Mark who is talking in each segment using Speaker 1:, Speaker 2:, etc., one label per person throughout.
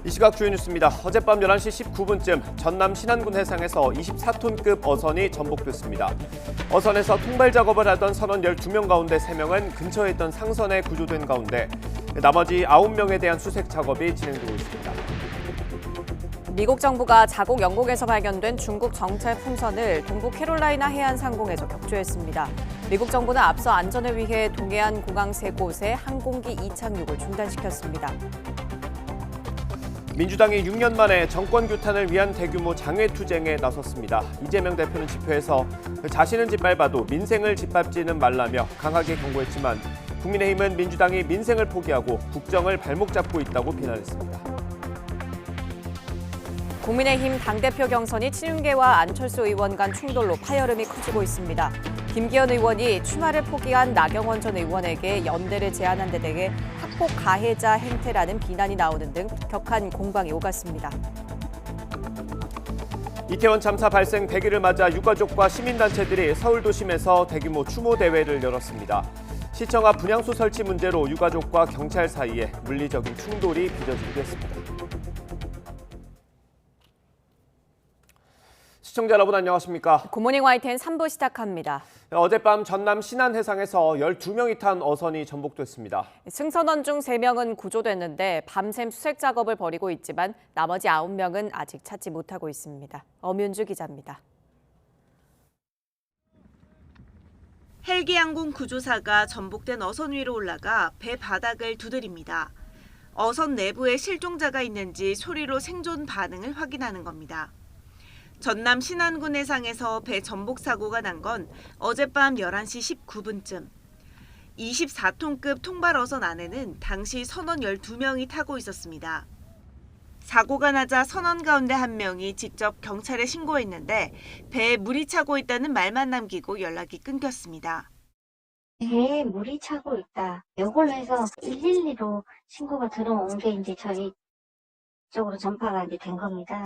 Speaker 1: 이 시각 주요 뉴스입니다. 어젯밤 11시 19분쯤 전남 신안군 해상에서 24톤급 어선이 전복됐습니다. 어선에서 통발 작업을 하던 선원 12명 가운데 3명은 근처에 있던 상선에 구조된 가운데 나머지 9명에 대한 수색 작업이 진행되고 있습니다.
Speaker 2: 미국 정부가 자국 영국에서 발견된 중국 정찰 풍선을 동부 캐롤라이나 해안 상공에서 격추했습니다. 미국 정부는 앞서 안전을 위해 동해안 공항 3곳에 항공기 이착륙을 중단시켰습니다.
Speaker 1: 민주당이 6년 만에 정권 규탄을 위한 대규모 장외투쟁에 나섰습니다. 이재명 대표는 집회에서 자신은 짓밟아도 민생을 짓밟지는 말라며 강하게 경고했지만 국민의힘은 민주당이 민생을 포기하고 국정을 발목 잡고 있다고 비난했습니다.
Speaker 2: 국민의힘 당대표 경선이 친윤계와 안철수 의원 간 충돌로 파열음이 커지고 있습니다. 김기현 의원이 출마를 포기한 나경원 전 의원에게 연대를 제안한 데 대해 학폭 가해자 행태라는 비난이 나오는 등 격한 공방이 오갔습니다.
Speaker 1: 이태원 참사 발생 100일을 맞아 유가족과 시민단체들이 서울 도심에서 대규모 추모 대회를 열었습니다. 시청 앞 분향소 설치 문제로 유가족과 경찰 사이에 물리적인 충돌이 빚어지기도 했습니다. 시청자 여러분 안녕하십니까?
Speaker 2: 굿모닝 YTN 3부 시작합니다.
Speaker 1: 어젯밤 전남 신안 해상에서 12명이 탄 어선이 전복됐습니다.
Speaker 2: 승선원 중 3명은 구조됐는데 밤샘 수색 작업을 벌이고 있지만 나머지 9명은 아직 찾지 못하고 있습니다. 엄윤주 기자입니다.
Speaker 3: 헬기 항공 구조사가 전복된 어선 위로 올라가 배 바닥을 두드립니다. 어선 내부에 실종자가 있는지 소리로 생존 반응을 확인하는 겁니다. 전남 신안군 해상에서 배 전복 사고가 난 건 어젯밤 11시 19분쯤. 24톤급 통발 어선 안에는 당시 선원 12명이 타고 있었습니다. 사고가 나자 선원 가운데 1명이 직접 경찰에 신고했는데 배에 물이 차고 있다는 말만 남기고 연락이 끊겼습니다.
Speaker 4: 배에 물이 차고 있다. 이걸로 해서 112로 신고가 들어온 게 이제 저희 쪽으로 전파가 이제 된 겁니다.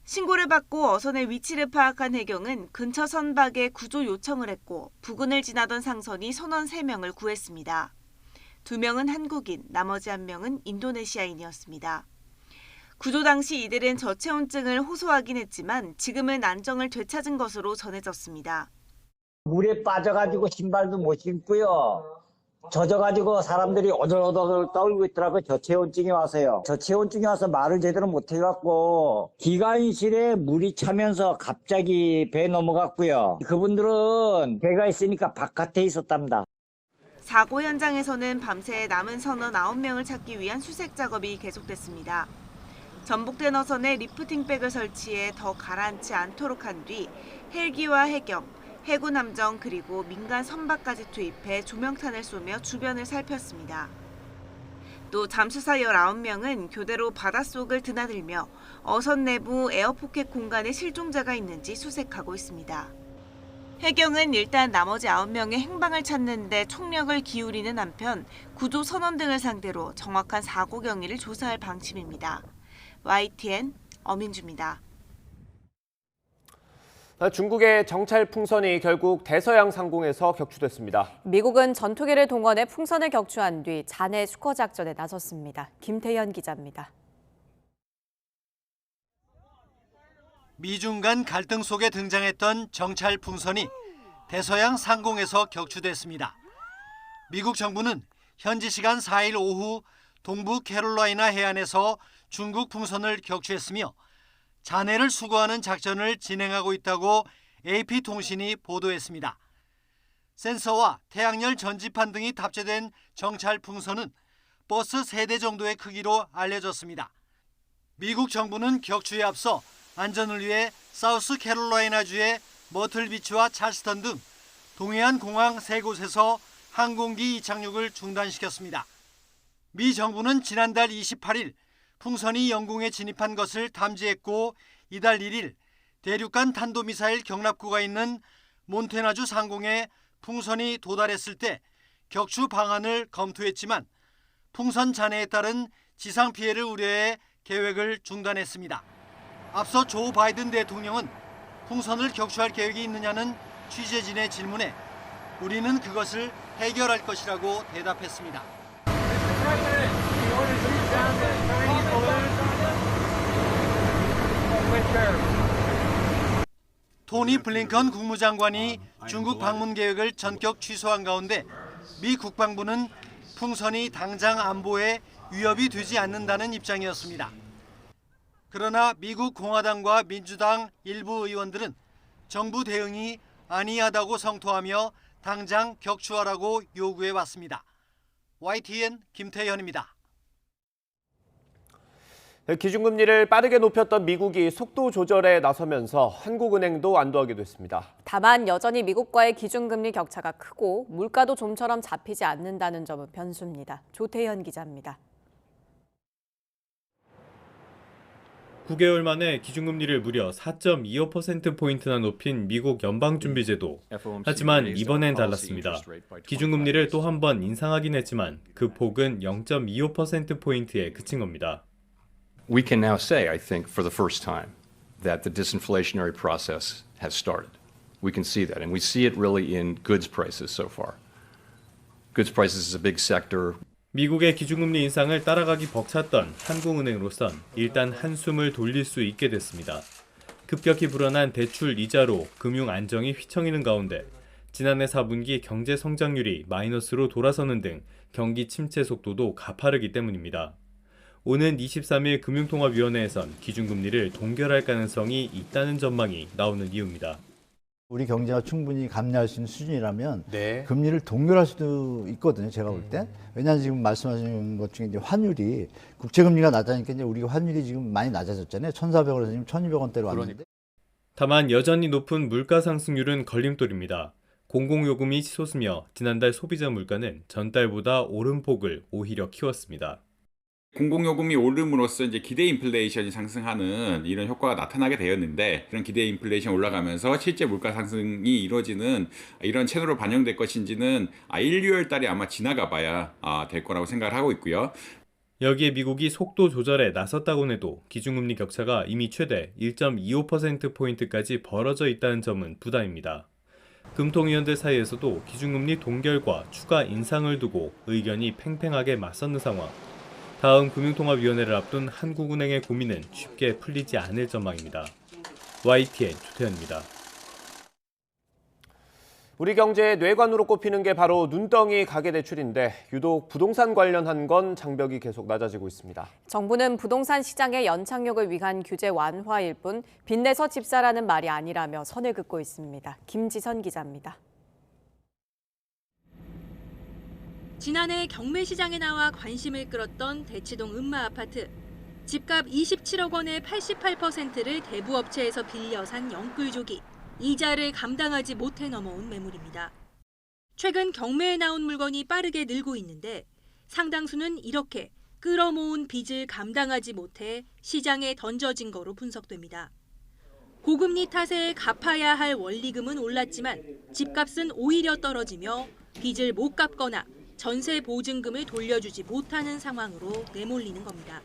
Speaker 3: 신고를 받고 어선의 위치를 파악한 해경은 근처 선박에 구조 요청을 했고 부근을 지나던 상선이 선원 3명을 구했습니다. 2명은 한국인, 나머지 1명은 인도네시아인이었습니다. 구조 당시 이들은 저체온증을 호소하긴 했지만 지금은 안정을 되찾은 것으로 전해졌습니다.
Speaker 5: 물에 빠져가지고 신발도 못 신고요. 젖어가지고 사람들이 오들오들 떨고 있더라고요. 저체온증이 와서요. 저체온증이 와서 말을 제대로 못해갖고 기관실에 물이 차면서 갑자기 배 넘어갔고요. 그분들은 배가 있으니까 바깥에 있었답니다.
Speaker 3: 사고 현장에서는 밤새 남은 선원 9명을 찾기 위한 수색 작업이 계속됐습니다. 전복된 어선에 리프팅백을 설치해 더 가라앉지 않도록 한 뒤 헬기와 해경, 해군 함정 그리고 민간 선박까지 투입해 조명탄을 쏘며 주변을 살폈습니다. 또 잠수사 19명은 교대로 바닷속을 드나들며 어선 내부 에어포켓 공간에 실종자가 있는지 수색하고 있습니다. 해경은 일단 나머지 9명의 행방을 찾는 데 총력을 기울이는 한편 구조 선원 등을 상대로 정확한 사고 경위를 조사할 방침입니다. YTN 엄인주입니다.
Speaker 1: 중국의 정찰 풍선이 결국 대서양 상공에서 격추됐습니다.
Speaker 2: 미국은 전투기를 동원해 풍선을 격추한 뒤 잔해 수거 작전에 나섰습니다. 김태현 기자입니다.
Speaker 6: 미중 간 갈등 속에 등장했던 정찰 풍선이 대서양 상공에서 격추됐습니다. 미국 정부는 현지 시간 4일 오후 동부 캐롤라이나 해안에서 중국 풍선을 격추했으며 잔해를 수거하는 작전을 진행하고 있다고 AP통신이 보도했습니다. 센서와 태양열 전지판 등이 탑재된 정찰 풍선은 버스 3대 정도의 크기로 알려졌습니다. 미국 정부는 격추에 앞서 안전을 위해 사우스 캐롤라이나주의 머틀비치와 찰스턴 등 동해안 공항 3곳에서 항공기 이착륙을 중단시켰습니다. 미 정부는 지난달 28일 풍선이 영공에 진입한 것을 탐지했고 이달 1일 대륙간 탄도미사일 경납고가 있는 몬태나주 상공에 풍선이 도달했을 때 격추 방안을 검토했지만 풍선 잔해에 따른 지상 피해를 우려해 계획을 중단했습니다. 앞서 조 바이든 대통령은 풍선을 격추할 계획이 있느냐는 취재진의 질문에 우리는 그것을 해결할 것이라고 대답했습니다. 토니 블링컨 국무장관이 중국 방문 계획을 전격 취소한 가운데 미 국방부는 풍선이 당장 안보에 위협이 되지 않는다는 입장이었습니다. 그러나 미국 공화당과 민주당 일부 의원들은 정부 대응이 안이하다고 성토하며 당장 격추하라고 요구해 왔습니다. YTN 김태현입니다.
Speaker 1: 기준금리를 빠르게 높였던 미국이 속도 조절에 나서면서 한국은행도 안도하게 됐습니다.
Speaker 2: 다만 여전히 미국과의 기준금리 격차가 크고 물가도 좀처럼 잡히지 않는다는 점은 변수입니다. 조태현 기자입니다.
Speaker 7: 9개월 만에 기준금리를 무려 4.25%포인트나 높인 미국 연방준비제도. 하지만 이번엔 달랐습니다. 기준금리를 또 한 번 인상하긴 했지만 그 폭은 0.25%포인트에 그친 겁니다.
Speaker 8: We can now say, I think, for the first time, that the disinflationary process has started. We can see that, and we see it really in goods prices so far. Goods prices is a big sector.
Speaker 7: 미국의 기준금리 인상을 따라가기 벅찼던 한국은행으로선 일단 한숨을 돌릴 수 있게 됐습니다. 급격히 불어난 대출 이자로 금융 안정이 휘청이는 가운데 지난해 4분기 경제 성장률이 마이너스로 돌아서는 등 경기 침체 속도도 가파르기 때문입니다. 오는 23일 금융통화위원회에선 기준금리를 동결할 가능성이 있다는 전망이 나오는 이유입니다.
Speaker 9: 우리 경제가 충분히 감내할 수 있는 수준이라면
Speaker 1: 네.
Speaker 9: 금리를 동결할 수도 있거든요. 제가 볼 때. 왜냐하면 지금 말씀하신 것 중에 이제 환율이 국채금리가 낮아지니까 이제 우리가 환율이 지금 많이 낮아졌잖아요. 1,400원에서 지금 1,200원대로 왔는데.
Speaker 7: 다만 여전히 높은 물가 상승률은 걸림돌입니다. 공공요금이 치솟으며 지난달 소비자 물가는 전달보다 오름폭을 오히려 키웠습니다.
Speaker 10: 공공요금이 오름으로써 이제 기대 인플레이션이 상승하는 이런 효과가 나타나게 되었는데, 그런 기대 인플레이션 올라가면서 실제 물가 상승이 이루어지는 이런 채널로 반영될 것인지는 1, 2월 달에 아마 지나가 봐야 될 거라고 생각을 하고 있고요.
Speaker 7: 여기에 미국이 속도 조절에 나섰다곤 해도 기준금리 격차가 이미 최대 1.25%포인트까지 벌어져 있다는 점은 부담입니다. 금통위원들 사이에서도 기준금리 동결과 추가 인상을 두고 의견이 팽팽하게 맞서는 상황. 다음 금융통화위원회를 앞둔 한국은행의 고민은 쉽게 풀리지 않을 전망입니다. YTN 조태현입니다.
Speaker 1: 우리 경제의 뇌관으로 꼽히는 게 바로 눈덩이 가계대출인데 유독 부동산 관련한 건 장벽이 계속 낮아지고 있습니다.
Speaker 2: 정부는 부동산 시장의 연착륙을 위한 규제 완화일 뿐 빚내서 집 사라는 말이 아니라며 선을 긋고 있습니다. 김지선 기자입니다.
Speaker 11: 지난해 경매 시장에 나와 관심을 끌었던 대치동 음마 아파트. 집값 27억 원의 88%를 대부업체에서 빌려 산 영끌족이 이자를 감당하지 못해 넘어온 매물입니다. 최근 경매에 나온 물건이 빠르게 늘고 있는데 상당수는 이렇게 끌어모은 빚을 감당하지 못해 시장에 던져진 거로 분석됩니다. 고금리 탓에 갚아야 할 원리금은 올랐지만 집값은 오히려 떨어지며 빚을 못 갚거나 전세 보증금을 돌려주지 못하는 상황으로 내몰리는 겁니다.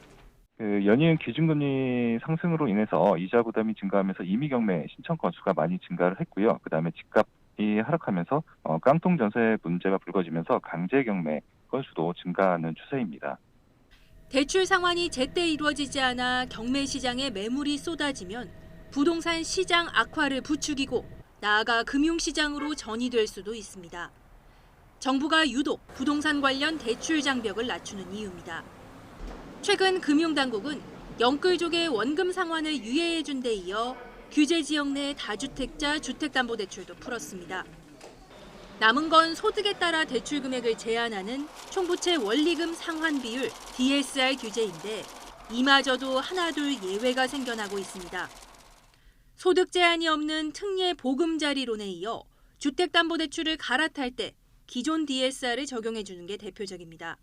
Speaker 12: 연이은 기준금리 상승으로 인해서 이자 부담이 증가하면서 임의 경매 신청 건수가 많이 증가를 했고요. 그다음에 집값이 하락하면서 깡통 전세 문제가 불거지면서 강제 경매 건수도 증가하는 추세입니다.
Speaker 11: 대출 상환이 제때 이루어지지 않아 경매 시장에 매물이 쏟아지면 부동산 시장 악화를 부추기고 나아가 금융시장으로 전이될 수도 있습니다. 정부가 유독 부동산 관련 대출 장벽을 낮추는 이유입니다. 최근 금융당국은 영끌족의 원금 상환을 유예해준 데 이어 규제 지역 내 다주택자 주택담보대출도 풀었습니다. 남은 건 소득에 따라 대출 금액을 제한하는 총부채 원리금 상환 비율 DSR 규제인데 이마저도 하나둘 예외가 생겨나고 있습니다. 소득 제한이 없는 특례 보금자리론에 이어 주택담보대출을 갈아탈 때 기존 DSR을 적용해 주는 게 대표적입니다.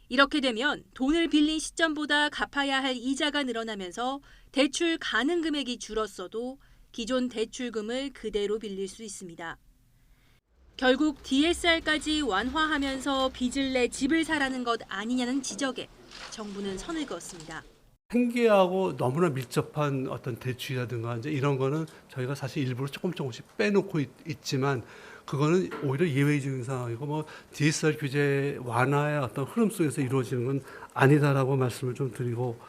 Speaker 11: 이렇게 되면 돈을 빌린 시점보다 갚아야 할 이자가 늘어나면서 대출 가능 금액이 줄었어도 기존 대출금을 그대로 빌릴 수 있습니다. 결국 DSR까지 완화하면서 빚을 내 집을 사라는 것 아니냐는 지적에 정부는 선을 그었습니다.
Speaker 13: 생계하고 너무나 밀접한 어떤 대출이라든가 이제 이런 거는 저희가 사실 일부러 조금씩 빼놓고 있지만 그거는 오히려 예외적인 상황이고 뭐 DSR 규제 완화의 어떤 흐름 속에서 이루어지는 건 아니다라고 말씀을 좀 드리고.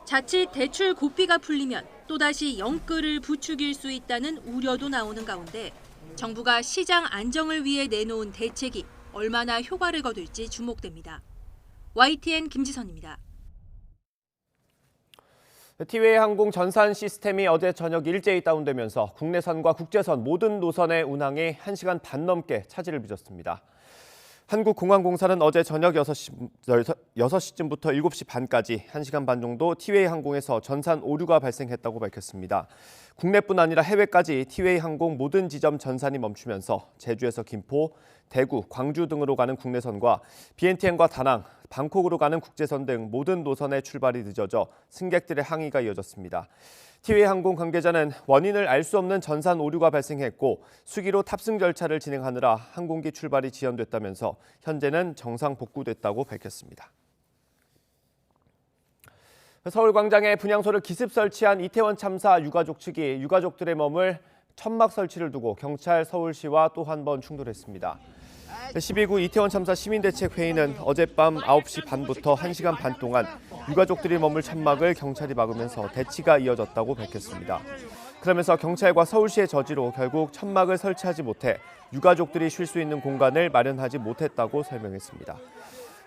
Speaker 11: 자칫 대출 고삐가 풀리면 또다시 영끌을 부추길 수 있다는 우려도 나오는 가운데 정부가 시장 안정을 위해 내놓은 대책이 얼마나 효과를 거둘지 주목됩니다. YTN 김지선입니다.
Speaker 1: 티웨이 항공 전산 시스템이 어제 저녁 일제히 다운되면서 국내선과 국제선 모든 노선의 운항이 1시간 반 넘게 차질을 빚었습니다. 한국공항공사는 어제 저녁 6시쯤부터 7시 반까지 1시간 반 정도 티웨이 항공에서 전산 오류가 발생했다고 밝혔습니다. 국내뿐 아니라 해외까지 티웨이 항공 모든 지점 전산이 멈추면서 제주에서 김포, 대구, 광주 등으로 가는 국내선과 비엔티엔과 다낭, 방콕으로 가는 국제선 등 모든 노선의 출발이 늦어져 승객들의 항의가 이어졌습니다. 티웨이 항공 관계자는 원인을 알 수 없는 전산 오류가 발생했고 수기로 탑승 절차를 진행하느라 항공기 출발이 지연됐다면서 현재는 정상 복구됐다고 밝혔습니다. 서울광장에 분향소를 기습 설치한 이태원 참사 유가족 측이 유가족들의 몸을 천막 설치를 두고 경찰, 서울시와 또 한 번 충돌했습니다. 12구 이태원 참사 시민대책회의는 어젯밤 9시 반부터 1시간 반 동안 유가족들이 머물 천막을 경찰이 막으면서 대치가 이어졌다고 밝혔습니다. 그러면서 경찰과 서울시의 저지로 결국 천막을 설치하지 못해 유가족들이 쉴 수 있는 공간을 마련하지 못했다고 설명했습니다.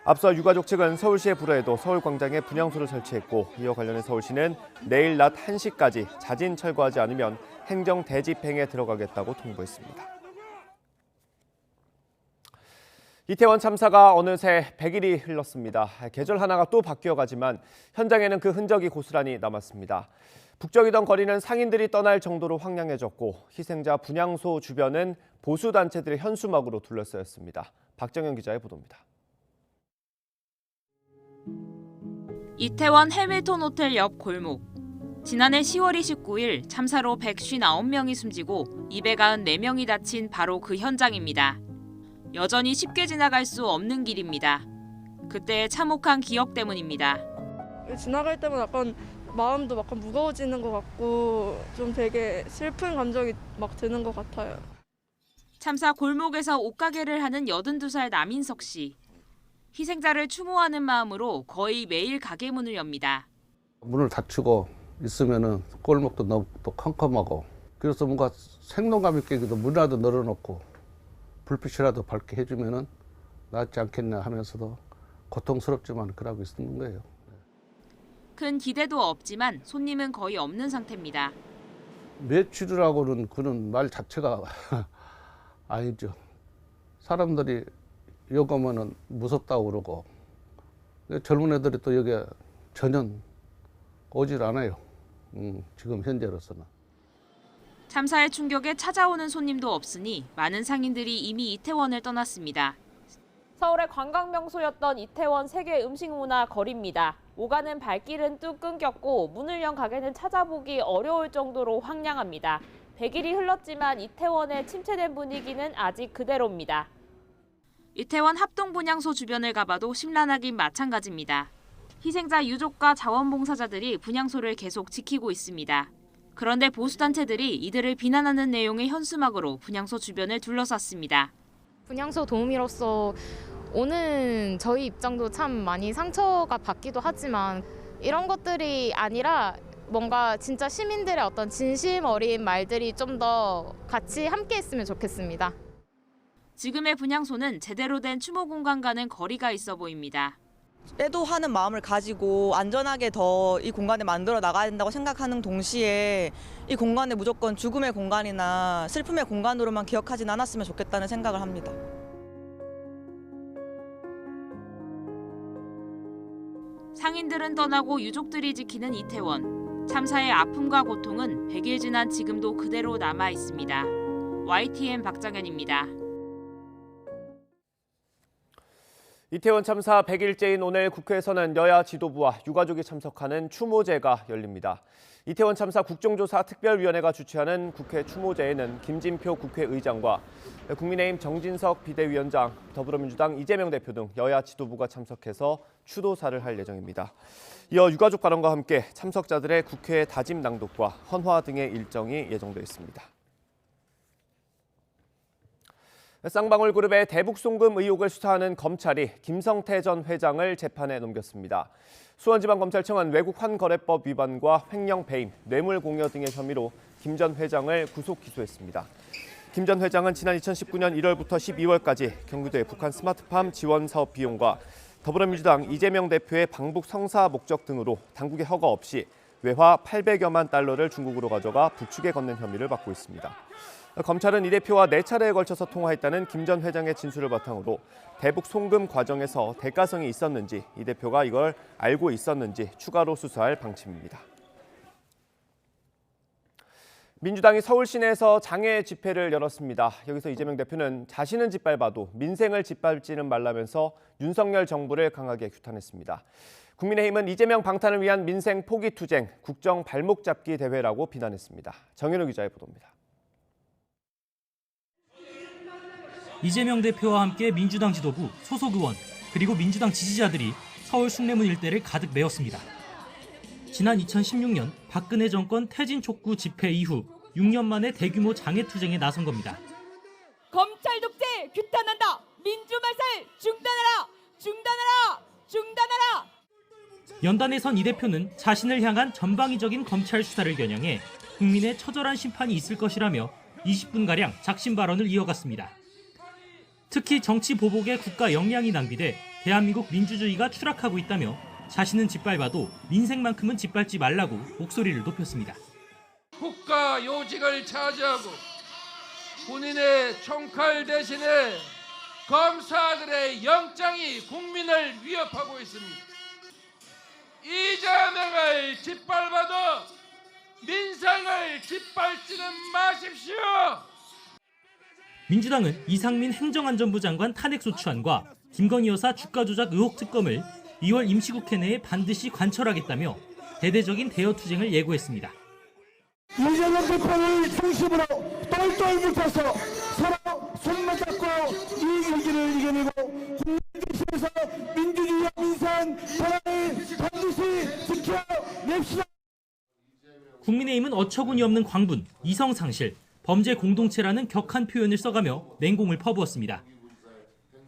Speaker 1: 앞서 유가족 측은 서울시의 불허에도 서울광장에 분향소를 설치했고 이와 관련해 서울시는 내일 낮 1시까지 자진 철거하지 않으면 행정 대집행에 들어가겠다고 통보했습니다. 이태원 참사가 어느새 100일이 흘렀습니다. 계절 하나가 또 바뀌어가지만 현장에는 그 흔적이 고스란히 남았습니다. 북적이던 거리는 상인들이 떠날 정도로 황량해졌고 희생자 분향소 주변은 보수단체들의 현수막으로 둘러싸였습니다. 박정현 기자의 보도입니다.
Speaker 14: 이태원 해밀턴 호텔 옆 골목. 지난해 10월 29일 참사로 159명이 숨지고 294명이 다친 바로 그 현장입니다. 여전히 쉽게 지나갈 수 없는 길입니다. 그때의 참혹한 기억 때문입니다.
Speaker 15: 지나갈 때마다 약간 마음도 약간 무거워지는 것 같고 좀 되게 슬픈 감정이 막 드는 것 같아요.
Speaker 14: 참사 골목에서 옷가게를 하는 82살 남인석 씨. 희생자를 추모하는 마음으로 거의 매일 가게 문을 엽니다.
Speaker 16: 문을 닫히고 있으면은 골목도 너무 또 컴컴하고 그래서 뭔가 생동감 있게 문이라도 널어놓고 불빛이라도 밝게 해주면은 낫지 않겠냐 하면서도 고통스럽지만 그러고 있는 거예요.
Speaker 14: 큰 기대도 없지만 손님은 거의 없는 상태입니다.
Speaker 16: 매출이라고는 그런 말 자체가 아니죠. 사람들이 여기 오면은 무섭다고 그러고 젊은 애들이 또 여기 전혀 오질 않아요. 지금 현재로서는.
Speaker 14: 참사의 충격에 찾아오는 손님도 없으니 많은 상인들이 이미 이태원을 떠났습니다.
Speaker 17: 서울의 관광 명소였던 이태원 세계 음식문화 거리입니다. 오가는 발길은 뚝 끊겼고 문을 연 가게는 찾아보기 어려울 정도로 황량합니다. 100일이 흘렀지만 이태원의 침체된 분위기는 아직 그대로입니다.
Speaker 14: 이태원 합동분향소 주변을 가봐도 심란하긴 마찬가지입니다. 희생자 유족과 자원봉사자들이 분향소를 계속 지키고 있습니다. 그런데 보수단체들이 이들을 비난하는 내용의 현수막으로 분향소 주변을 둘러쌌습니다.
Speaker 18: 분향소 도우미로서 오는 저희 입장도 참 많이 상처가 받기도 하지만 이런 것들이 아니라 뭔가 진짜 시민들의 어떤 진심 어린 말들이 좀 더 같이 함께 했으면 좋겠습니다.
Speaker 14: 지금의 분향소는 제대로 된 추모 공간과는 거리가 있어 보입니다.
Speaker 19: 애도하는 마음을 가지고 안전하게 더 이 공간을 만들어 나가야 된다고 생각하는 동시에 이 공간을 무조건 죽음의 공간이나 슬픔의 공간으로만 기억하진 않았으면 좋겠다는 생각을 합니다.
Speaker 14: 상인들은 떠나고 유족들이 지키는 이태원. 참사의 아픔과 고통은 100일 지난 지금도 그대로 남아 있습니다. YTN 박정현입니다.
Speaker 1: 이태원 참사 100일째인 오늘 국회에서는 여야 지도부와 유가족이 참석하는 추모제가 열립니다. 이태원 참사 국정조사 특별위원회가 주최하는 국회 추모제에는 김진표 국회의장과 국민의힘 정진석 비대위원장, 더불어민주당 이재명 대표 등 여야 지도부가 참석해서 추도사를 할 예정입니다. 이어 유가족 발언과 함께 참석자들의 국회 다짐 낭독과 헌화 등의 일정이 예정돼 있습니다. 쌍방울그룹의 대북 송금 의혹을 수사하는 검찰이 김성태 전 회장을 재판에 넘겼습니다. 수원지방검찰청은 외국환거래법 위반과 횡령 배임, 뇌물공여 등의 혐의로 김 전 회장을 구속 기소했습니다. 김 전 회장은 지난 2019년 1월부터 12월까지 경기도의 북한 스마트팜 지원 사업 비용과 더불어민주당 이재명 대표의 방북 성사 목적 등으로 당국의 허가 없이 외화 800여만 달러를 중국으로 가져가 북측에 건넨 혐의를 받고 있습니다. 검찰은 이 대표와 4차례에 걸쳐서 통화했다는 김 전 회장의 진술을 바탕으로 대북 송금 과정에서 대가성이 있었는지, 이 대표가 이걸 알고 있었는지 추가로 수사할 방침입니다. 민주당이 서울 시내에서 장애 집회를 열었습니다. 여기서 이재명 대표는 자신은 짓밟아도 민생을 짓밟지는 말라면서 윤석열 정부를 강하게 규탄했습니다. 국민의힘은 이재명 방탄을 위한 민생 포기 투쟁, 국정 발목 잡기 대회라고 비난했습니다. 정현우 기자의 보도입니다.
Speaker 20: 이재명 대표와 함께 민주당 지도부, 소속 의원, 그리고 민주당 지지자들이 서울 숭례문 일대를 가득 메웠습니다. 지난 2016년 박근혜 정권 퇴진 촉구 집회 이후 6년 만에 대규모 장애투쟁에 나선 겁니다.
Speaker 21: 검찰 독재 규탄한다. 민주말살 중단하라. 중단하라. 중단하라.
Speaker 20: 연단에선 이 대표는 자신을 향한 전방위적인 검찰 수사를 겨냥해 국민의 처절한 심판이 있을 것이라며 20분가량 작심 발언을 이어갔습니다. 특히 정치 보복에 국가 역량이 낭비돼 대한민국 민주주의가 추락하고 있다며 자신은 짓밟아도 민생만큼은 짓밟지 말라고 목소리를 높였습니다.
Speaker 22: 국가 요직을 차지하고 본인의 총칼 대신에 검사들의 영장이 국민을 위협하고 있습니다. 이재명을 짓밟아도 민생을 짓밟지는 마십시오.
Speaker 20: 민주당은 이상민 행정안전부 장관 탄핵소추안과 김건희 여사 주가 조작 의혹 특검을 2월 임시국회 내에 반드시 관철하겠다며 대대적인 대여투쟁을 예고했습니다.
Speaker 23: 이재명 대표를 중심으로 똘똘 뭉쳐서 서로 손만 잡고 이 경기를 이겨내고 국민 중심에서 민주주의와 민생 권한을 반드시 지켜냅시다.
Speaker 20: 국민의힘은 어처구니 없는 광분, 이성상실, 범죄 공동체라는 격한 표현을 써가며 맹공을 퍼부었습니다.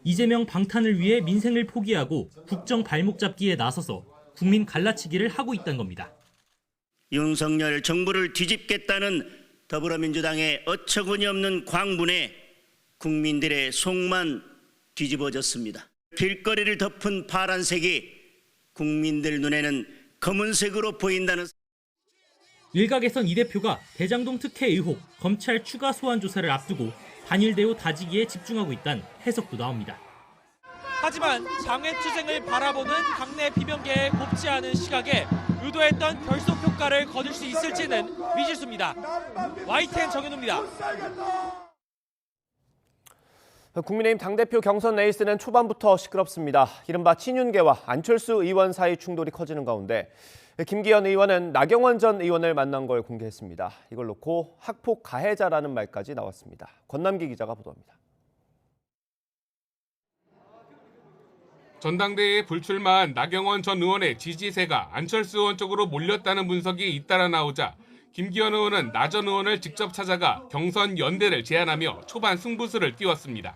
Speaker 20: 이재명 방탄을 위해 민생을 포기하고 국정 발목 잡기에 나서서 국민 갈라치기를 하고 있다는 겁니다.
Speaker 24: 윤석열 정부를 뒤집겠다는 더불어민주당의 어처구니 없는 광분에 국민들의 속만 뒤집어졌습니다. 길거리를 덮은 파란색이 국민들 눈에는 검은색으로 보인다는.
Speaker 20: 일각에선 이 대표가 대장동 특혜 의혹, 검찰 추가 소환 조사를 앞두고 단일 대우 다지기에 집중하고 있다는 해석도 나옵니다.
Speaker 25: 하지만 장애투쟁을 바라보는 당내 비명계의 곱지 않은 시각에 의도했던 결속 효과를 거둘 수 있을지는 미지수입니다. YTN 정현우입니다.
Speaker 1: 국민의힘 당대표 경선 레이스는 초반부터 시끄럽습니다. 이른바 친윤계와 안철수 의원 사이 충돌이 커지는 가운데 김기현 의원은 나경원 전 의원을 만난 걸 공개했습니다. 이걸 놓고 학폭 가해자라는 말까지 나왔습니다. 권남기 기자가 보도합니다.
Speaker 26: 전당대회에 불출마한 나경원 전 의원의 지지세가 안철수 의원 쪽으로 몰렸다는 분석이 잇따라 나오자 김기현 의원은 나 전 의원을 직접 찾아가 경선 연대를 제안하며 초반 승부수를 띄웠습니다.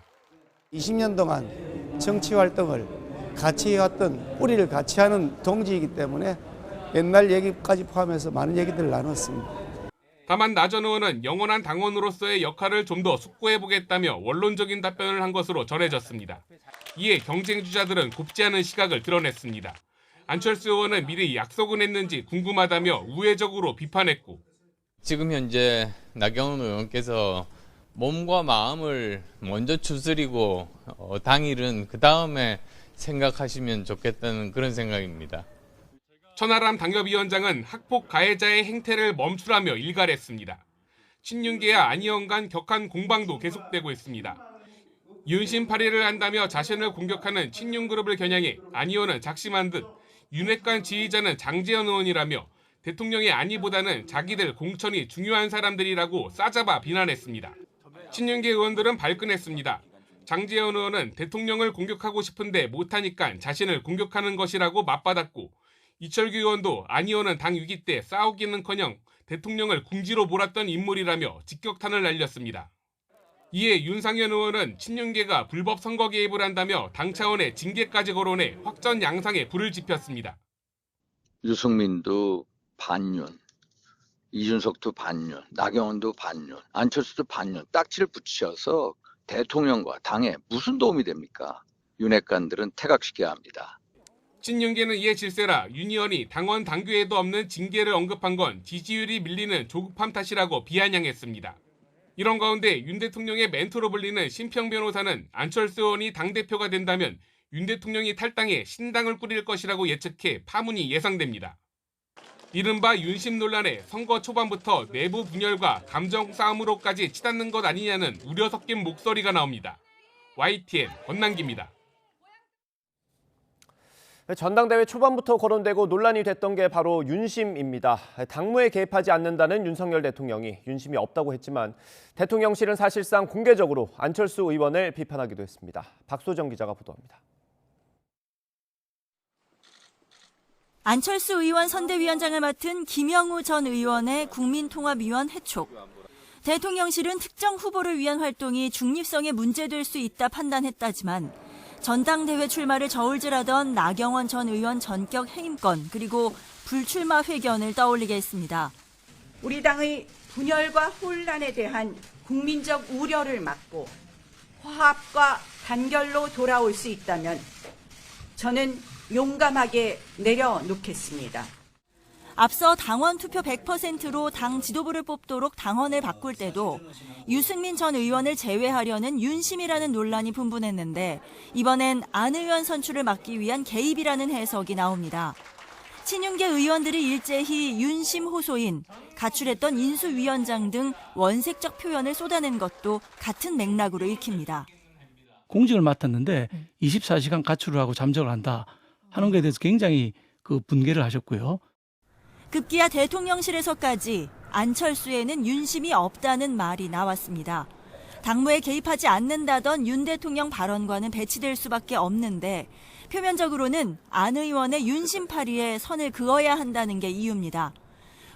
Speaker 27: 20년 동안 정치 활동을 같이 해왔던 뿌리를 같이 하는 동지이기 때문에 옛날 얘기까지 포함해서 많은 얘기들을 나눴습니다.
Speaker 26: 다만 나 전 의원은 영원한 당원으로서의 역할을 좀 더 숙고해보겠다며 원론적인 답변을 한 것으로 전해졌습니다. 이에 경쟁 주자들은 곱지 않은 시각을 드러냈습니다. 안철수 의원은 미리 약속은 했는지 궁금하다며 우회적으로 비판했고,
Speaker 28: 지금 현재 나경원 의원께서 몸과 마음을 먼저 추스리고 당일은 그 다음에 생각하시면 좋겠다는 그런 생각입니다.
Speaker 26: 천하람 당협위원장은 학폭 가해자의 행태를 멈추라며 일갈했습니다. 친윤계와 안 의원 간 격한 공방도 계속되고 있습니다. 윤심 발의를 한다며 자신을 공격하는 친윤그룹을 겨냥해 안 의원은 작심한 듯 윤핵관 지휘자는 장제원 의원이라며 대통령의 안위보다는 자기들 공천이 중요한 사람들이라고 싸잡아 비난했습니다. 친윤계 의원들은 발끈했습니다. 장제원 의원은 대통령을 공격하고 싶은데 못하니까 자신을 공격하는 것이라고 맞받았고, 이철규 의원도 안 의원은 당 위기 때 싸우기는커녕 대통령을 궁지로 몰았던 인물이라며 직격탄을 날렸습니다. 이에 윤상현 의원은 친윤계가 불법 선거 개입을 한다며 당 차원의 징계까지 거론해 확전 양상에 불을 지폈습니다.
Speaker 3: 유승민도 반윤, 이준석도 반윤, 나경원도 반윤, 안철수도 반윤, 딱지를 붙여서 대통령과 당에 무슨 도움이 됩니까? 윤핵관들은 퇴각시켜야 합니다.
Speaker 26: 친윤계는 이에 질세라 윤 의원이 당원 당규에도 없는 징계를 언급한 건 지지율이 밀리는 조급함 탓이라고 비아냥했습니다. 이런 가운데 윤 대통령의 멘토로 불리는 심평 변호사는 안철수 의원이 당대표가 된다면 윤 대통령이 탈당해 신당을 꾸릴 것이라고 예측해 파문이 예상됩니다. 이른바 윤심 논란에 선거 초반부터 내부 분열과 감정 싸움으로까지 치닫는 것 아니냐는 우려 섞인 목소리가 나옵니다. YTN 권남기입니다.
Speaker 1: 전당대회 초반부터 거론되고 논란이 됐던 게 바로 윤심입니다. 당무에 개입하지 않는다는 윤석열 대통령이 윤심이 없다고 했지만 대통령실은 사실상 공개적으로 안철수 의원을 비판하기도 했습니다. 박소정 기자가 보도합니다.
Speaker 4: 안철수 의원 선대위원장을 맡은 김영우 전 의원의 국민통합위원 해촉. 대통령실은 특정 후보를 위한 활동이 중립성에 문제될 수 있다 판단했다지만 전당대회 출마를 저울질하던 나경원 전 의원 전격 해임권 그리고 불출마 회견을 떠올리게 했습니다.
Speaker 5: 우리 당의 분열과 혼란에 대한 국민적 우려를 막고 화합과 단결로 돌아올 수 있다면 저는 용감하게 내려놓겠습니다.
Speaker 4: 앞서 당원 투표 100%로 당 지도부를 뽑도록 당원을 바꿀 때도 유승민 전 의원을 제외하려는 윤심이라는 논란이 분분했는데 이번엔 안 의원 선출을 막기 위한 개입이라는 해석이 나옵니다. 친윤계 의원들이 일제히 윤심 호소인, 가출했던 인수위원장 등 원색적 표현을 쏟아낸 것도 같은 맥락으로 읽힙니다.
Speaker 23: 공직을 맡았는데 24시간 가출을 하고 잠적을 한다 하는 것에 대해서 굉장히 분개를 하셨고요.
Speaker 4: 급기야 대통령실에서까지 안철수에는 윤심이 없다는 말이 나왔습니다. 당무에 개입하지 않는다던 윤 대통령 발언과는 배치될 수밖에 없는데 표면적으로는 안 의원의 윤심 파리에 선을 그어야 한다는 게 이유입니다.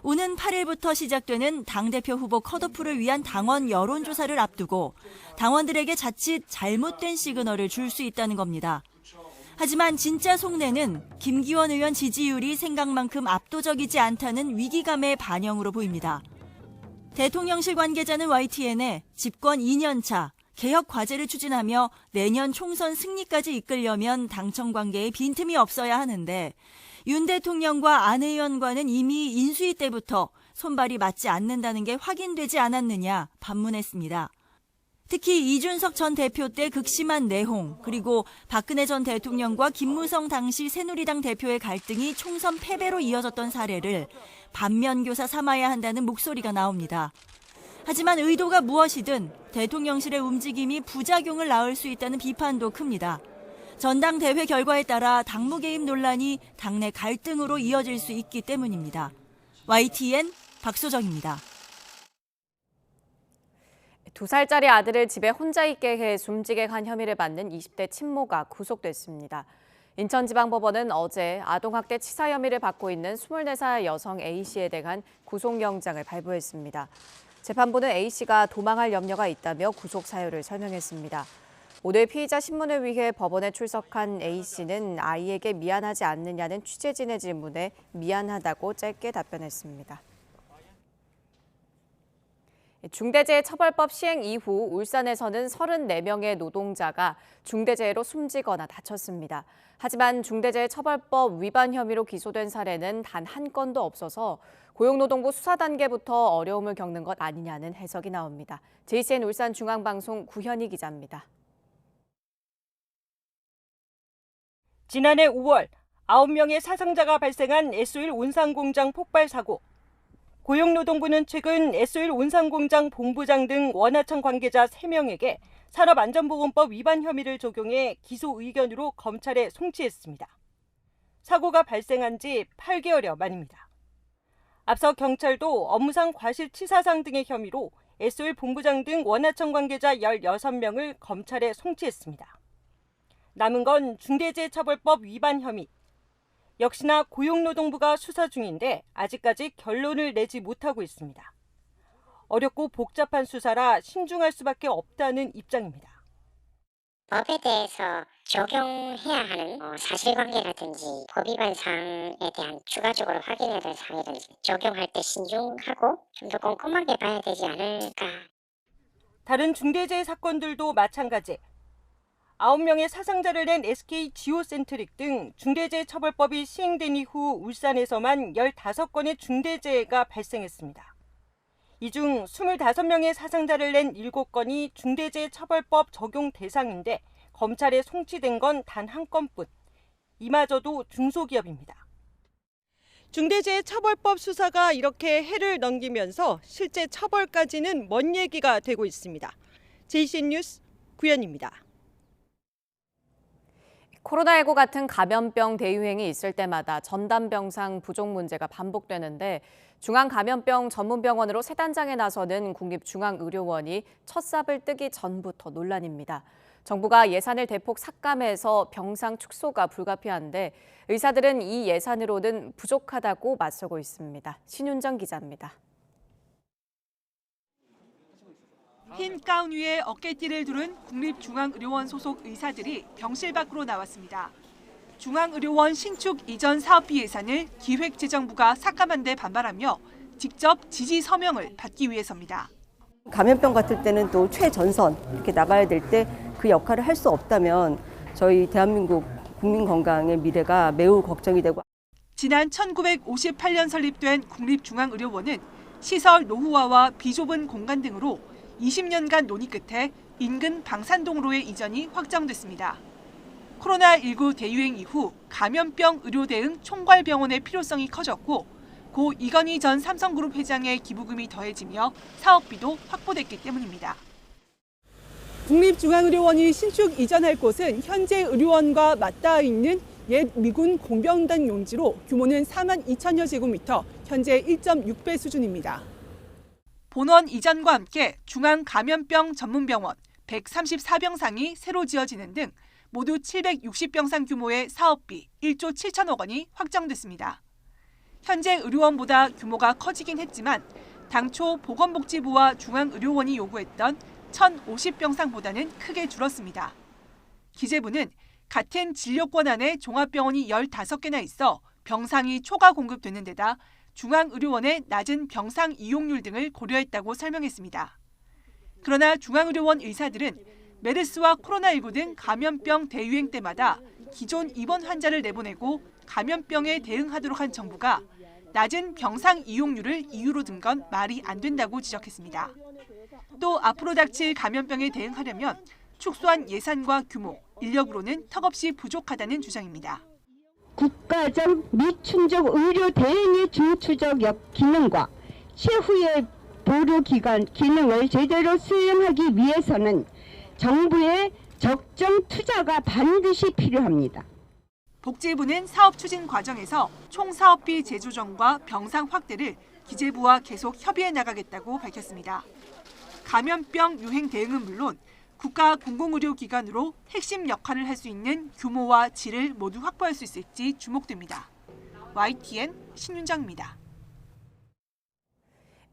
Speaker 4: 오는 8일부터 시작되는 당대표 후보 컷오프를 위한 당원 여론조사를 앞두고 당원들에게 자칫 잘못된 시그널을 줄 수 있다는 겁니다. 하지만 진짜 속내는 김기원 의원 지지율이 생각만큼 압도적이지 않다는 위기감의 반영으로 보입니다. 대통령실 관계자는 YTN에 집권 2년차 개혁 과제를 추진하며 내년 총선 승리까지 이끌려면 당청 관계에 빈틈이 없어야 하는데 윤 대통령과 안 의원과는 이미 인수위 때부터 손발이 맞지 않는다는 게 확인되지 않았느냐 반문했습니다. 특히 이준석 전 대표 때 극심한 내홍, 그리고 박근혜 전 대통령과 김무성 당시 새누리당 대표의 갈등이 총선 패배로 이어졌던 사례를 반면교사 삼아야 한다는 목소리가 나옵니다. 하지만 의도가 무엇이든 대통령실의 움직임이 부작용을 낳을 수 있다는 비판도 큽니다. 전당대회 결과에 따라 당무 개입 논란이 당내 갈등으로 이어질 수 있기 때문입니다. YTN 박소정입니다.
Speaker 2: 2살짜리 아들을 집에 혼자 있게 해 숨지게 간 혐의를 받는 20대 친모가 구속됐습니다. 인천지방법원은 어제 아동학대 치사 혐의를 받고 있는 24살 여성 A씨에 대한 구속영장을 발부했습니다. 재판부는 A씨가 도망할 염려가 있다며 구속 사유를 설명했습니다. 오늘 피의자 신문을 위해 법원에 출석한 A씨는 아이에게 미안하지 않느냐는 취재진의 질문에 미안하다고 짧게 답변했습니다. 중대재해처벌법 시행 이후 울산에서는 34명의 노동자가 중대재해로 숨지거나 다쳤습니다. 하지만 중대재해처벌법 위반 혐의로 기소된 사례는 단 한 건도 없어서 고용노동부 수사 단계부터 어려움을 겪는 것 아니냐는 해석이 나옵니다. JCN 울산중앙방송 구현희 기자입니다.
Speaker 6: 지난해 5월 9명의 사상자가 발생한 S-오일 온산공장 폭발 사고. 고용노동부는 최근 S-오일 온산공장 본부장 등 원하청 관계자 3명에게 산업안전보건법 위반 혐의를 적용해 기소 의견으로 검찰에 송치했습니다. 사고가 발생한 지 8개월여 만입니다. 앞서 경찰도 업무상 과실치사상 등의 혐의로 S-오일 본부장 등 원하청 관계자 16명을 검찰에 송치했습니다. 남은 건 중대재해처벌법 위반 혐의. 역시나 고용노동부가 수사 중인데 아직까지 결론을 내지 못하고 있습니다. 어렵고 복잡한 수사라 신중할 수밖에 없다는 입장입니다.
Speaker 7: 법에 대해서 적용해야 하는 사실관계라든지 법 위반 사항에 대한 추가적으로 확인해야 될 사항이라든지 적용할 때 신중하고 좀 더 꼼꼼하게 봐야 되지 않을까.
Speaker 6: 다른 중대재해 사건들도 마찬가지. 9명의 사상자를 낸 SK 지오센트릭 등 중대재해처벌법이 시행된 이후 울산에서만 15건의 중대재해가 발생했습니다. 이 중 25명의 사상자를 낸 7건이 중대재해처벌법 적용 대상인데 검찰에 송치된 건 단 한 건뿐. 이마저도 중소기업입니다. 중대재해처벌법 수사가 이렇게 해를 넘기면서 실제 처벌까지는 먼 얘기가 되고 있습니다. JCN 뉴스 구현입니다.
Speaker 2: 코로나19 같은 감염병 대유행이 있을 때마다 전담병상 부족 문제가 반복되는데 중앙감염병 전문병원으로 새 단장에 나서는 국립중앙의료원이 첫 삽을 뜨기 전부터 논란입니다. 정부가 예산을 대폭 삭감해서 병상 축소가 불가피한데 의사들은 이 예산으로는 부족하다고 맞서고 있습니다. 신윤정 기자입니다.
Speaker 8: 흰 가운 위에 어깨띠를 두른 국립중앙의료원 소속 의사들이 병실 밖으로 나왔습니다. 중앙의료원 신축 이전 사업비 예산을 기획재정부가 삭감한 데 반발하며 직접 지지 서명을 받기 위해서입니다.
Speaker 9: 감염병 같을 때는 또 최전선 이렇게 나가야 될 때 그 역할을 할 수 없다면 저희 대한민국 국민 건강의 미래가 매우 걱정이 되고.
Speaker 8: 지난 1958년 설립된 국립중앙의료원은 시설 노후화와 비좁은 공간 등으로 20년간 논의 끝에 인근 방산동로의 이전이 확정됐습니다. 코로나19 대유행 이후 감염병 의료 대응 총괄병원의 필요성이 커졌고 고 이건희 전 삼성그룹 회장의 기부금이 더해지며 사업비도 확보됐기 때문입니다.
Speaker 10: 국립중앙의료원이 신축 이전할 곳은 현재 의료원과 맞닿아 있는 옛 미군 공병단 용지로 규모는 4만 2천여 제곱미터, 현재 1.6배 수준입니다.
Speaker 8: 본원 이전과 함께 중앙감염병 전문병원 134병상이 새로 지어지는 등 모두 760병상 규모의 사업비 1조 7천억 원이 확정됐습니다. 현재 의료원보다 규모가 커지긴 했지만 당초 보건복지부와 중앙의료원이 요구했던 1,050병상보다는 크게 줄었습니다. 기재부는 같은 진료권 안에 종합병원이 15개나 있어 병상이 초과 공급되는 데다 중앙의료원의 낮은 병상 이용률 등을 고려했다고 설명했습니다. 그러나 중앙의료원 의사들은 메르스와 코로나19 등 감염병 대유행 때마다 기존 입원 환자를 내보내고 감염병에 대응하도록 한 정부가 낮은 병상 이용률을 이유로 든 건 말이 안 된다고 지적했습니다. 또 앞으로 닥칠 감염병에 대응하려면 축소한 예산과 규모, 인력으로는 턱없이 부족하다는 주장입니다.
Speaker 11: 국가적 미춘적 의료 대응의 중추적 기능과 최후의 보류 기관 기능을 제대로 수행하기 위해서는 정부의 적정 투자가 반드시 필요합니다.
Speaker 8: 복지부는 사업 추진 과정에서 총 사업비 재조정과 병상 확대를 기재부와 계속 협의해 나가겠다고 밝혔습니다. 감염병 유행 대응은 물론 국가 공공의료기관으로 핵심 역할을 할 수 있는 규모와 질을 모두 확보할 수 있을지 주목됩니다. YTN 신윤정입니다.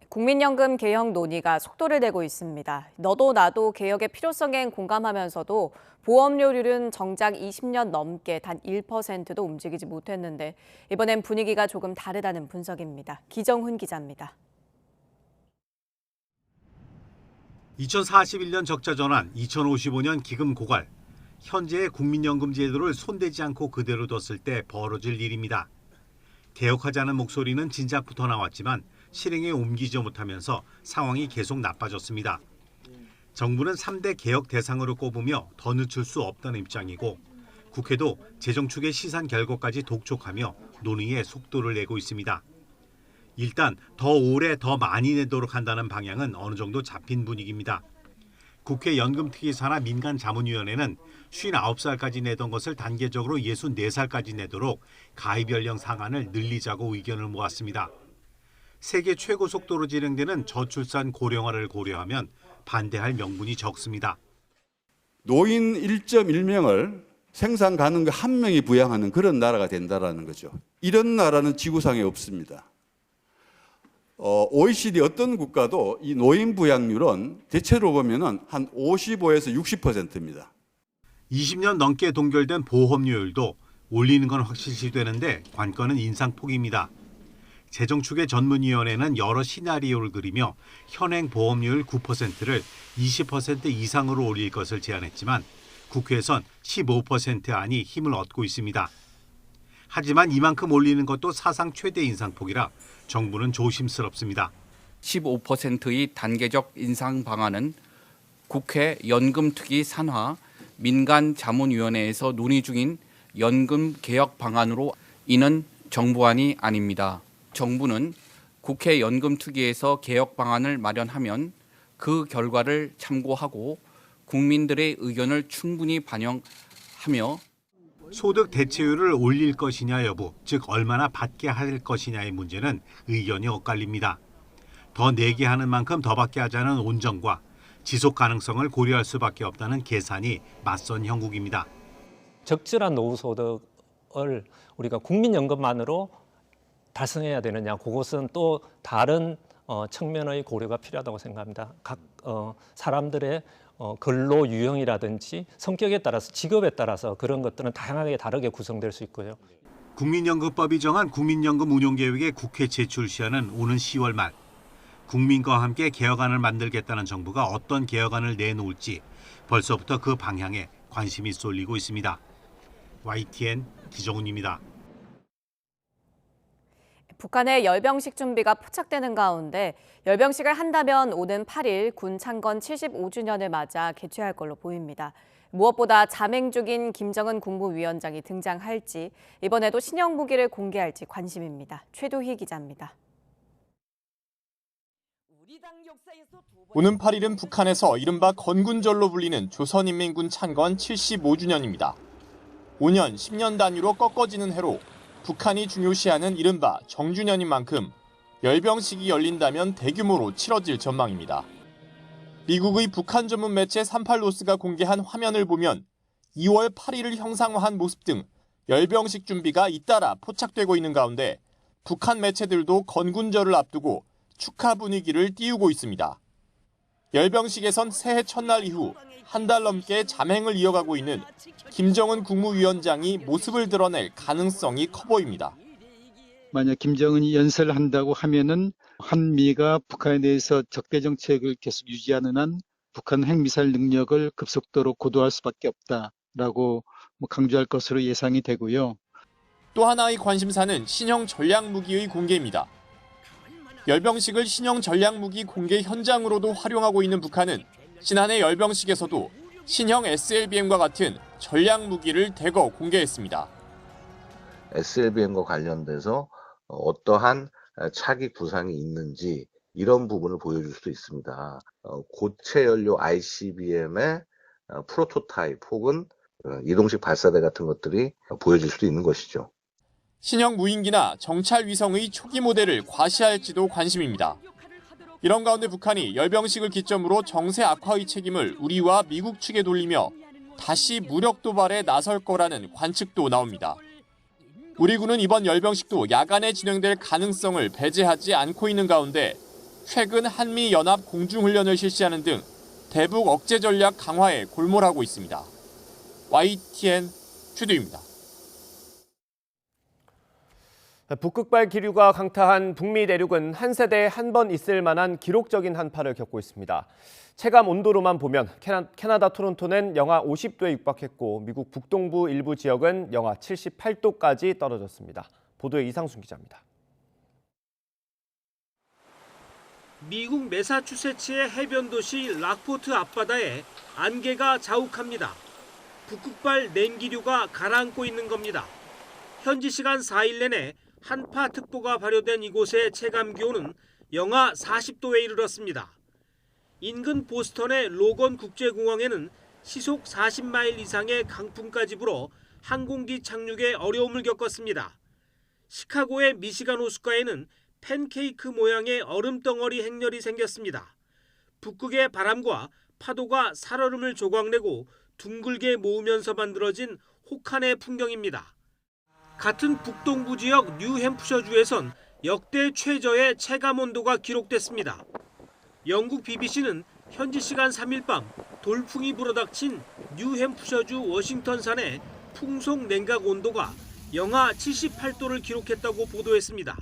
Speaker 2: 국민연금 개혁 논의가 속도를 내고 있습니다. 너도 나도 개혁의 필요성엔 공감하면서도 보험료율은 정작 20년 넘게 단 1%도 움직이지 못했는데 이번엔 분위기가 조금 다르다는 분석입니다. 기정훈 기자입니다.
Speaker 12: 2041년 적자 전환, 2055년 기금 고갈. 현재의 국민연금 제도를 손대지 않고 그대로 뒀을 때 벌어질 일입니다. 개혁하자는 목소리는 진작부터 나왔지만 실행에 옮기지 못하면서 상황이 계속 나빠졌습니다. 정부는 3대 개혁 대상으로 꼽으며 더 늦출 수 없다는 입장이고 국회도 재정축의 시산 결과까지 독촉하며 논의에 속도를 내고 있습니다. 일단 더 오래 더 많이 내도록 한다는 방향은 어느 정도 잡힌 분위기입니다. 국회 연금특위사나 민간자문위원회는 59살까지 내던 것을 단계적으로 64살까지 내도록 가입 연령 상한을 늘리자고 의견을 모았습니다. 세계 최고 속도로 진행되는 저출산 고령화를 고려하면 반대할 명분이 적습니다.
Speaker 13: 노인 1.1명을 생산 가능한 1명이 부양하는 그런 나라가 된다는 거죠. 이런 나라는 지구상에 없습니다. OECD 어떤 국가도 이 노인 부양률은 대체로 보면은 한 55에서 60%입니다.
Speaker 12: 20년 넘게 동결된 보험료율도 올리는 건 확실시되는데 관건은 인상폭입니다. 재정축의 전문위원회는 여러 시나리오를 그리며 현행 보험료율 9%를 20% 이상으로 올릴 것을 제안했지만 국회에선 15% 안이 힘을 얻고 있습니다. 하지만 이만큼 올리는 것도 사상 최대 인상폭이라 정부는 조심스럽습니다.
Speaker 14: 15%의 단계적 인상 방안은 국회 연금특위 산하 민간자문위원회에서 논의 중인 연금 개혁 방안으로 이는 정부안이 아닙니다. 정부는 국회 연금특위에서 개혁 방안을 마련하면 그 결과를 참고하고 국민들의 의견을 충분히 반영하며
Speaker 12: 소득 대체율을 올릴 것이냐 여부, 즉 얼마나 받게 할 것이냐의 문제는 의견이 엇갈립니다. 더 내게 하는 만큼 더 받게 하자는 온정과 지속 가능성을 고려할 수밖에 없다는 계산이 맞선 형국입니다.
Speaker 15: 적절한 노후소득을 우리가 국민연금만으로 달성해야 되느냐, 그것은 또 다른 측면의 고려가 필요하다고 생각합니다. 각 사람들의 근로 유형이라든지 성격에 따라서, 직업에 따라서 그런 것들은 다양하게 다르게 구성될 수 있고요.
Speaker 12: 국민연금법이 정한 국민연금 운용계획의 국회 제출 시한은 오는 10월 말. 국민과 함께 개혁안을 만들겠다는 정부가 어떤 개혁안을 내놓을지 벌써부터 그 방향에 관심이 쏠리고 있습니다. YTN 기정훈입니다.
Speaker 2: 북한의 열병식 준비가 포착되는 가운데 열병식을 한다면 오는 8일 군 창건 75주년을 맞아 개최할 걸로 보입니다. 무엇보다 잠행 중인 김정은 국무위원장이 등장할지, 이번에도 신형 무기를 공개할지 관심입니다. 최도희 기자입니다.
Speaker 16: 오는 8일은 북한에서 이른바 건군절로 불리는 조선인민군 창건 75주년입니다. 5년, 10년 단위로 꺾어지는 해로 북한이 중요시하는 이른바 정주년인 만큼 열병식이 열린다면 대규모로 치러질 전망입니다. 미국의 북한 전문 매체 38노스가 공개한 화면을 보면 2월 8일을 형상화한 모습 등 열병식 준비가 잇따라 포착되고 있는 가운데 북한 매체들도 건군절을 앞두고 축하 분위기를 띄우고 있습니다. 열병식에선 새해 첫날 이후 한 달 넘게 잠행을 이어가고 있는 김정은 국무위원장이 모습을 드러낼 가능성이 커 보입니다.
Speaker 17: 만약 김정은이 연설을 한다고 하면은 한미가 북한에 대해서 적대 정책을 계속 유지하는 한 북한 핵미사일 능력을 급속도로 고도화할 수밖에 없다라고 강조할 것으로 예상이 되고요.
Speaker 16: 또 하나의 관심사는 신형 전략무기의 공개입니다. 열병식을 신형 전략무기 공개 현장으로도 활용하고 있는 북한은 지난해 열병식에서도 신형 SLBM과 같은 전략무기를 대거 공개했습니다.
Speaker 18: SLBM과 관련돼서 어떠한 차기 구상이 있는지 이런 부분을 보여줄 수도 있습니다. 고체 연료 ICBM의 프로토타입 혹은 이동식 발사대 같은 것들이 보여질 수도 있는 것이죠.
Speaker 16: 신형 무인기나 정찰 위성의 초기 모델을 과시할지도 관심입니다. 이런 가운데 북한이 열병식을 기점으로 정세 악화의 책임을 우리와 미국 측에 돌리며 다시 무력 도발에 나설 거라는 관측도 나옵니다. 우리 군은 이번 열병식도 야간에 진행될 가능성을 배제하지 않고 있는 가운데 최근 한미연합 공중훈련을 실시하는 등 대북 억제 전략 강화에 골몰하고 있습니다. YTN 최도희입니다.
Speaker 1: 북극발 기류가 강타한 북미 대륙은 한 세대에 한 번 있을 만한 기록적인 한파를 겪고 있습니다. 체감 온도로만 보면 캐나다 토론토는 영하 50도에 육박했고 미국 북동부 일부 지역은 영하 78도까지 떨어졌습니다. 보도에 이상순 기자입니다.
Speaker 19: 미국 매사추세츠의 해변 도시 락포트 앞바다에 안개가 자욱합니다. 북극발 냉기류가 가라앉고 있는 겁니다. 현지 시간 4일 내내 한파특보가 발효된 이곳의 체감기온은 영하 40도에 이르렀습니다. 인근 보스턴의 로건 국제공항에는 시속 40마일 이상의 강풍까지 불어 항공기 착륙에 어려움을 겪었습니다. 시카고의 미시간 호숫가에는 팬케이크 모양의 얼음덩어리 행렬이 생겼습니다. 북극의 바람과 파도가 살얼음을 조각내고 둥글게 모으면서 만들어진 혹한의 풍경입니다. 같은 북동부 지역 뉴햄프셔주에선 역대 최저의 체감 온도가 기록됐습니다. 영국 BBC는 현지 시간 3일 밤 돌풍이 불어닥친 뉴햄프셔주 워싱턴산의 풍속 냉각 온도가 영하 78도를 기록했다고 보도했습니다.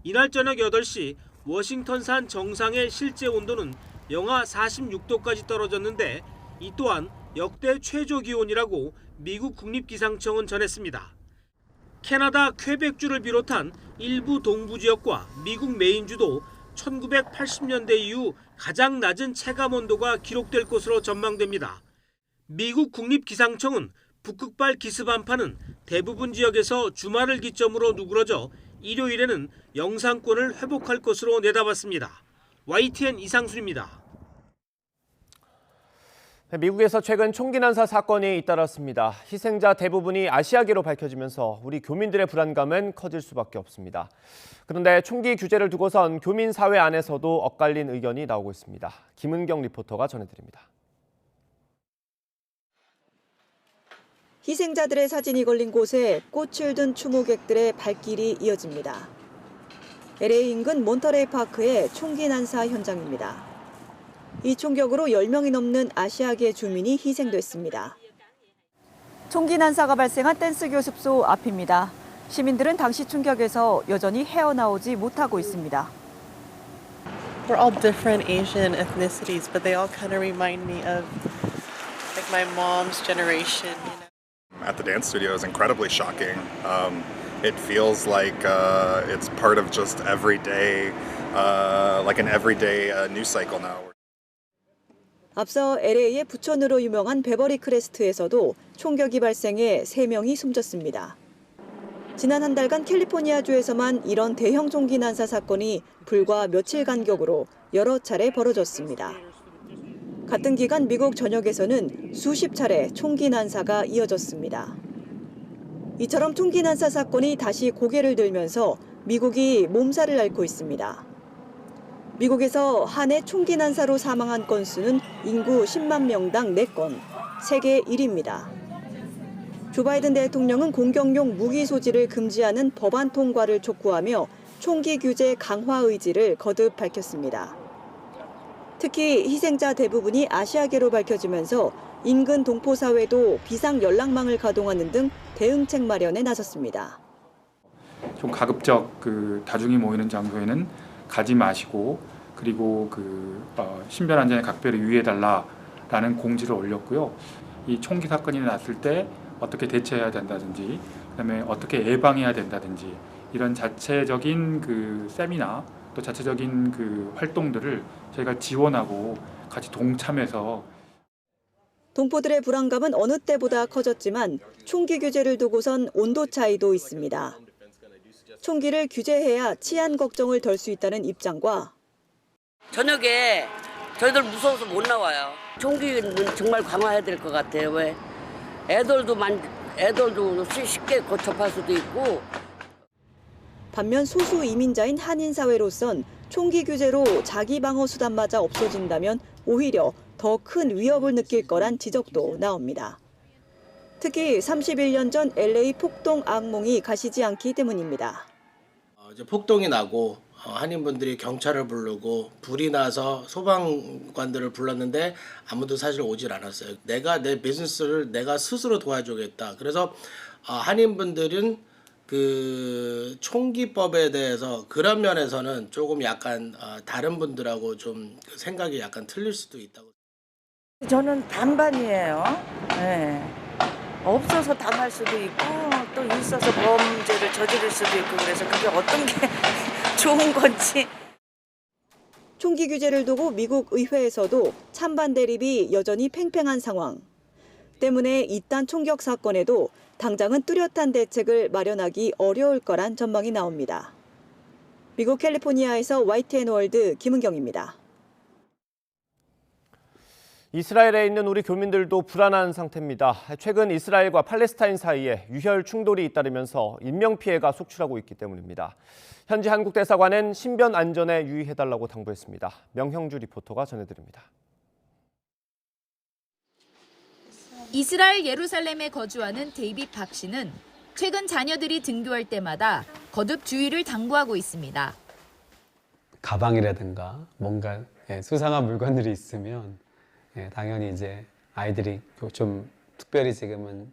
Speaker 19: 이날 저녁 8시 워싱턴산 정상의 실제 온도는 영하 46도까지 떨어졌는데 이 또한 역대 최저 기온이라고 미국 국립기상청은 전했습니다. 캐나다 퀘벡주를 비롯한 일부 동부 지역과 미국 메인주도 1980년대 이후 가장 낮은 체감 온도가 기록될 것으로 전망됩니다. 미국 국립기상청은 북극발 기습 한파는 대부분 지역에서 주말을 기점으로 누그러져 일요일에는 영상권을 회복할 것으로 내다봤습니다. YTN 이상순입니다.
Speaker 1: 미국에서 최근 총기 난사 사건이 잇따랐습니다. 희생자 대부분이 아시아계로 밝혀지면서 우리 교민들의 불안감은 커질 수밖에 없습니다. 그런데 총기 규제를 두고선 교민 사회 안에서도 엇갈린 의견이 나오고 있습니다. 김은경 리포터가 전해드립니다.
Speaker 3: 희생자들의 사진이 걸린 곳에 꽃을 든 추모객들의 발길이 이어집니다. LA 인근 몬터레이 파크의 총기 난사 현장입니다. 이 총격으로 10명이 넘는 아시아계 주민이 희생됐습니다. 총기 난사가 발생한 댄스 교습소 앞입니다. 시민들은 당시 충격에서 여전히 헤어나오지 못하고 있습니다.
Speaker 20: We're all different Asian ethnicities, but they all kind of remind me of like my mom's generation.
Speaker 21: At the dance studio is incredibly shocking. It feels like it's part of just everyday, like an everyday news cycle now.
Speaker 3: 앞서 LA의 부천으로 유명한 베버리 크레스트에서도 총격이 발생해 3명이 숨졌습니다. 지난 한 달간 캘리포니아주에서만 이런 대형 총기 난사 사건이 불과 며칠 간격으로 여러 차례 벌어졌습니다. 같은 기간 미국 전역에서는 수십 차례 총기 난사가 이어졌습니다. 이처럼 총기 난사 사건이 다시 고개를 들면서 미국이 몸살을 앓고 있습니다. 미국에서 한 해 총기 난사로 사망한 건수는 인구 10만 명당 4건, 세계 1위입니다. 조 바이든 대통령은 공격용 무기 소지를 금지하는 법안 통과를 촉구하며 총기 규제 강화 의지를 거듭 밝혔습니다. 특히 희생자 대부분이 아시아계로 밝혀지면서 인근 동포사회도 비상 연락망을 가동하는 등 대응책 마련에 나섰습니다.
Speaker 22: 좀 가급적 다중이 모이는 장소에는 가지 마시고 그리고 신변 안전에 각별히 유의해달라라는 공지를 올렸고요. 이 총기 사건이 났을 때 어떻게 대처해야 된다든지, 그다음에 어떻게 예방해야 된다든지 이런 자체적인 세미나 또 자체적인 활동들을 저희가 지원하고 같이 동참해서.
Speaker 3: 동포들의 불안감은 어느 때보다 커졌지만 총기 규제를 두고선 온도 차이도 있습니다. 총기를 규제해야 치안 걱정을 덜 수 있다는 입장과
Speaker 24: 저녁에 저희들 무서워서 못 나와요. 총기는 정말 강화해야 될 것 같아요. 왜? 애들도 쉽게 접할 수도 있고.
Speaker 3: 반면 소수 이민자인 한인 사회로선 총기 규제로 자기 방어 수단마저 없어진다면 오히려 더 큰 위협을 느낄 거란 지적도 나옵니다. 특히 31년 전 LA 폭동 악몽이 가시지 않기 때문입니다.
Speaker 25: 폭동이 나고 한인분들이 경찰을 부르고 불이 나서 소방관들을 불렀는데 아무도 사실 오질 않았어요. 내가 내 비즈니스를 내가 스스로 도와주겠다. 그래서 한인분들은 총기법에 대해서 그런 면에서는 조금 약간 다른 분들하고 좀 생각이 약간 틀릴 수도 있다고.
Speaker 27: 저는 반반이에요. 네. 없어서 당할 수도 있고 또 있어서 범죄를 저지를 수도 있고 그래서 그게 어떤 게 좋은 건지.
Speaker 3: 총기 규제를 두고 미국 의회에서도 찬반 대립이 여전히 팽팽한 상황. 때문에 이딴 총격 사건에도 당장은 뚜렷한 대책을 마련하기 어려울 거란 전망이 나옵니다. 미국 캘리포니아에서 YTN 월드 김은경입니다.
Speaker 1: 이스라엘에 있는 우리 교민들도 불안한 상태입니다. 최근 이스라엘과 팔레스타인 사이에 유혈 충돌이 잇따르면서 인명피해가 속출하고 있기 때문입니다. 현지 한국 대사관은 신변 안전에 유의해달라고 당부했습니다. 명형주 리포터가 전해드립니다.
Speaker 28: 이스라엘 예루살렘에 거주하는 데이빗 박 씨는
Speaker 4: 최근 자녀들이 등교할 때마다 거듭 주의를 당부하고 있습니다.
Speaker 5: 가방이라든가 뭔가 수상한 물건들이 있으면 당연히 이제 아이들이 좀 특별히 지금은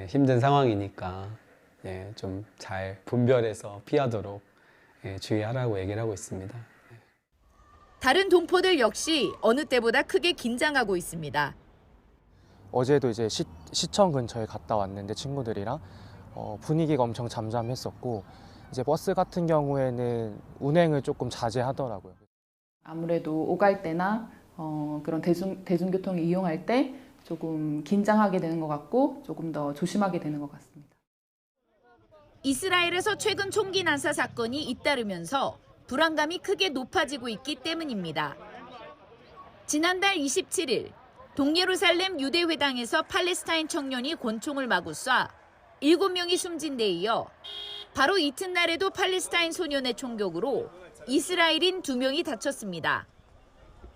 Speaker 5: 힘든 상황이니까 좀 잘 분별해서 피하도록 주의하라고 얘기를 하고 있습니다.
Speaker 4: 다른 동포들 역시 어느 때보다 크게 긴장하고 있습니다.
Speaker 6: 어제도 이제 시청 근처에 갔다 왔는데 친구들이랑 분위기가 엄청 잠잠했었고 이제 버스 같은 경우에는 운행을 조금 자제하더라고요.
Speaker 7: 아무래도 오갈 때나 그런 대중교통을 이용할 때 조금 긴장하게 되는 것 같고 조금 더 조심하게 되는 것 같습니다.
Speaker 4: 이스라엘에서 최근 총기 난사 사건이 잇따르면서 불안감이 크게 높아지고 있기 때문입니다. 지난달 27일 동예루살렘 유대회당에서 팔레스타인 청년이 권총을 마구 쏴 7명이 숨진 데 이어 바로 이튿날에도 팔레스타인 소년의 총격으로 이스라엘인 2명이 다쳤습니다.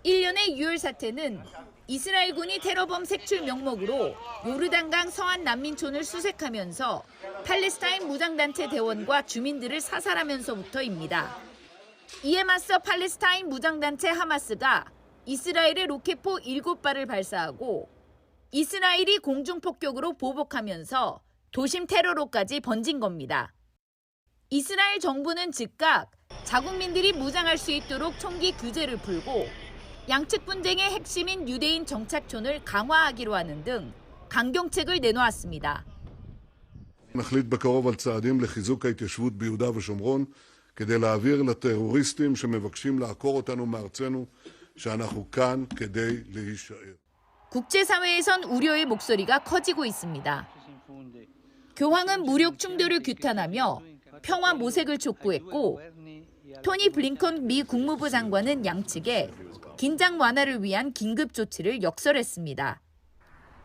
Speaker 4: 1년의 유혈 사태는 이스라엘군이 테러범 색출 명목으로 요르단강 서안 난민촌을 수색하면서 팔레스타인 무장단체 대원과 주민들을 사살하면서부터입니다. 이에 맞서 팔레스타인 무장단체 하마스가 이스라엘의 로켓포 7발을 발사하고 이스라엘이 공중폭격으로 보복하면서 도심 테러로까지 번진 겁니다. 이스라엘 정부는 즉각 자국민들이 무장할 수 있도록 총기 규제를 풀고 양측 분쟁의 핵심인 유대인 정착촌을 강화하기로 하는 등 강경책을 내놓았습니다.
Speaker 9: נחליט בקרוב על צעדים לחיזוק ההתיישבות ביהודה ושומרון כדי להעביר לטרוריסטים שמבקשים לעקור אותנו מארצנו שאנחנו כאן כדי להישאר.
Speaker 4: 국제사회에선 우려의 목소리가 커지고 있습니다. 교황은 무력 충돌을 규탄하며 평화 모색을 촉구했고 토니 블링컨 미 국무부 장관은 양측에 긴장 완화를 위한 긴급 조치를 역설했습니다.